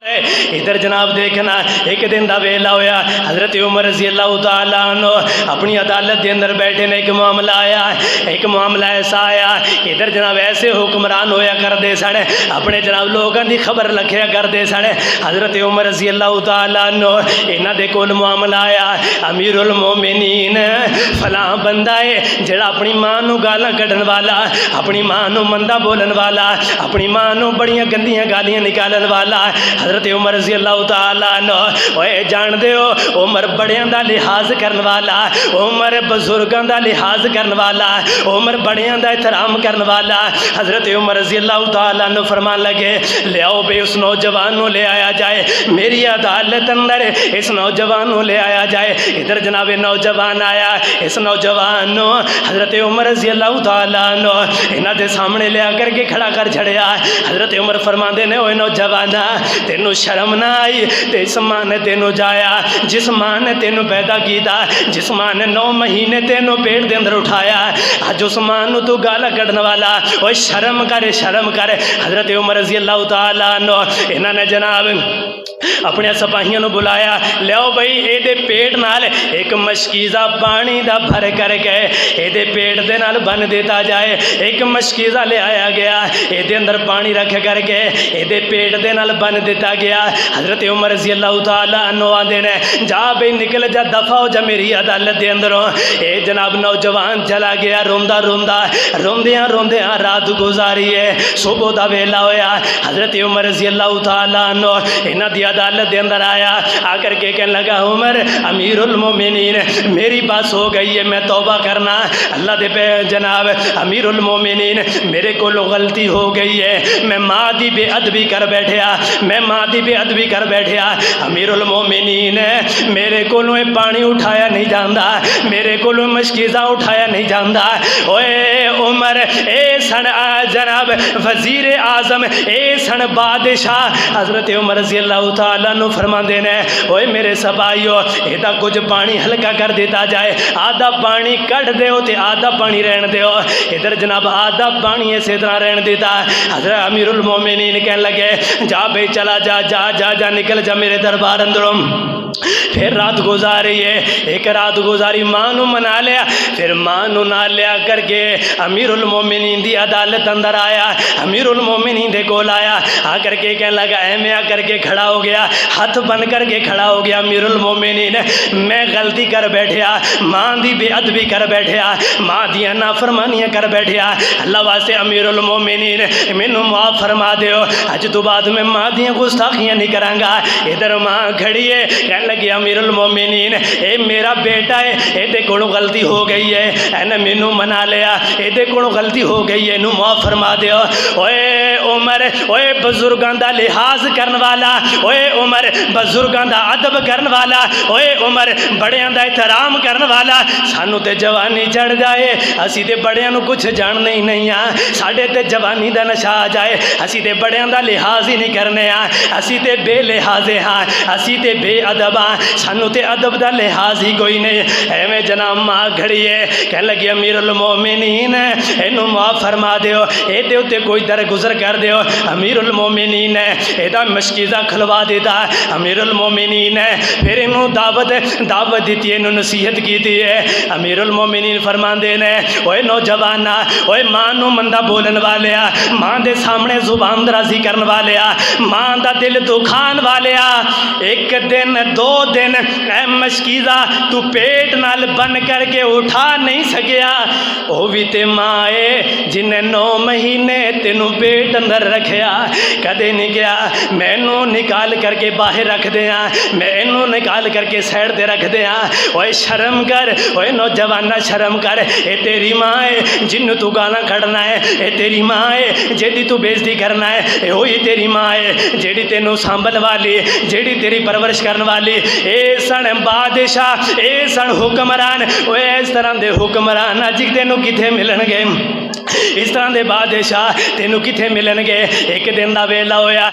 इधर जनाब देखना एक दिन का वेला होया हज़रत उमर रज़ी अल्लाह तआला अन्हु अपनी अदालत के अंदर बैठे ने। एक मामला आया, एक मामला ऐसा आया इधर जनाब ऐसे हुक्मरान होया करते सन, अपने जनाब लोगों की खबर रखा करते सन। हज़रत उमर रज़ी अल्लाह तआला अन्हु इन्हां दे कोल मामला आया, अमीरुल मोमिनीन फलां बंदा है जिहड़ा अपनी मां नूं गालां कढ़न वाला, अपनी मां नूं मंदा बोलन वाला, अपनी मां नूं बड़ियां गंदियां गालियां निकालन वाला। हज़रत उमर रज़ी अल्लाह तआला अन्हु ओए जानदे हो उमर बड़ियां दा लिहाज करन वाला, उमर बजुर्गां दा लिहाज करन वाला, उमर बड़ियां दा एहतराम करन वाला। हज़रत उमर रज़ी अल्लाह तआला अन्हु फरमान लगे लियाओ बे उस नौजवान नूं ले आया जाए, मेरी अदालत अंदर इस नौजवान नूं ले आया जाए। इधर जनाब नौजवान आया, इस नौजवान नूं हज़रत उमर रज़ी अल्लाह तआला अन्हु इन्हां दे सामने ले आकर के खड़ा कर छड़िया। हज़रत उमर फरमाते ने ओए नौजवाना तेनू शर्म ना आई, ते इस मां ने तेनू जाया, जिस मां ने तेनू पैदा किया, जिस मां ने 9 महीने तेनू पेट के अंदर उठाया, अज उस मां नू तू गाला कढ़न वाला, ओए शर्म कर शर्म कर। हज़रत उमर रज़ी अल्लाह तआला अन्हु इन्हां ने जनाब अपने सिपाहियों को बुलाया, लियाओ बई ये पेट नाल एक मशकीज़ा पानी का भर करके ये पेट के नाल बन देता जाए। एक मशकीज़ा ले आया गया, ये अंदर पानी रख करके ये पेट के नाल बन दिता गया। हज़रत उमर रज़ी अल्लाह तआला अन्हु आंदे ने जा बई निकल जा, दफा हो जा मेरी अदालत के अंदरों। ये जनाब नौजवान चला गया रोंदा रोंदा, रोंदियां रोंदियां रात गुजारी है, सुबह का वेला होया। हज़रत उमर रज़ी अल्लाह तआला अन्हु इन्हां दी अदालत के अंदर आया, आकर के कहने लगा उमर अमीरुल मोमिनीन मेरी बस हो गई है, मैं तौबा करना अल्लाह दे पे जनाब अमीरुल मोमिनीन मेरे को गलती हो गई है, मैं माँ की बेअदबी कर बैठा, मैं माँ की बेअदबी कर बैठा। अमीरुल मोमिनीन मेरे को पानी उठाया नहीं जाता, मेरे को मशकीज़ा उठाया नहीं जाता। ओए उमर ए सन जनाब वजीर आजम ए सन बादशाह। हज़रत उमर रज़ी अल्लाह तआला अन्हु फरमाते ने ओए मेरे सपाइयो इहदा कुछ पानी हल्का कर दिता जाए, आधा पानी कढ़ दो तो आधा पानी रहन दो। इधर जनाब आधा पानी इसी तरह रहन देता। हज़रत अमीरुल मोमिनीन कहने लगे जा भाई चला जा जा जा जा निकल जा मेरे दरबार अंदरों। फिर रात गुजारी है, एक रात गुजारी मां नू मना लिया, फिर मां नू ना लिया करके अमीरुल मोमिनीन दी अदालत अंदर आया। अमीरुल मोमिनीन दे कोल आया, आकर के कहने लगा ऐमें आकर के खड़ा हो गया, हाथ बन करके खड़ा हो गया। अमीरुल मोमिनीन मैं गलती कर बैठा, मां दी बेअदबी कर बैठा, मां दियां नाफरमानियां कर बैठा, अल्लाह वास्ते अमीरुल मोमिनीन मैनू माफ़ फरमा दियो, अज तो बाद में मां दियां गुस्ताखियां नहीं करांगा। इधर मां खड़ी है, कहने लगी अमीरुल मोमिनीन ये मेरा बेटा है, ये कोलों गलती हो गई है, इन्हें मैनू मना लिया, ये कोलों गलती हो गई है, इनू माफ़ फरमा दियो। ओए उमर ओए बुजुर्गों का लिहाज करने वाला, ओए उमर बुजुर्गों का अदब करने वाला, ओए उमर बड़ियां का एहतराम करने वाला। सानू तो जवानी चढ़ जाए, असी तो बड़ियां नू कुछ जानने ही नहीं हाँ, साढ़े ते जवानी का नशा आ जाए, असी तो बड़ियां का लिहाज ही नहीं करने हाँ, असी तो बेलिहाजे हाँ, असी तो बेअदब हाँ, सानू तो अदब का लिहाज ही कोई नहीं। एवं जनाब मां खड़ी है, कह लगी अमीरुल मोमिनीन इनू माफ़ फरमा दियो, ये उत्ते कोई दर गुजर कर दियो। अमीरुल मोमिनीन एदा मशकीज़ा खुलवा देता। अमीरुल मोमिनीन फिर इनू दावत दी, इनू नसीहत की है। अमीरुल मोमिनीन फरमाते ने ओए नौजवाना ओए मां नू मंदा बोलन वाले, मां दे सामने जुबान दराजी करन वाले, मां दा दिल दुखान वाले, एक दिन 2 दिन मशकीज़ा तू पेट नाल बन करके उठा नहीं सकिया, वो भी ते मां है जिन्हें 9 महीने तेनू पेट अंदर रखा, कदे नहीं गया मैनू निकाल करके बाहर रख दिया, मैं इनू निकाल करके साइड ते रख दिया। ओए शर्म कर, ओए नौजवाना शर्म कर, ये तेरी माँ है जिन्नू तू गाना कढ़ना है, ये तेरी माँ है जेदी तू बेइज्जती करना है, वही तेरी माँ है जेड़ी तेनू सांभल वाली, जेड़ी तेरी परवरिश करने वाली। ए सन बादशाह, ए सन हुक्मरान, ओए इस तरह के हुक्मरान अज तेनू किथे मिलणगे, इस तरह के बादशाह तेनू किथे मिलणगे। एक दिन का वेला होया,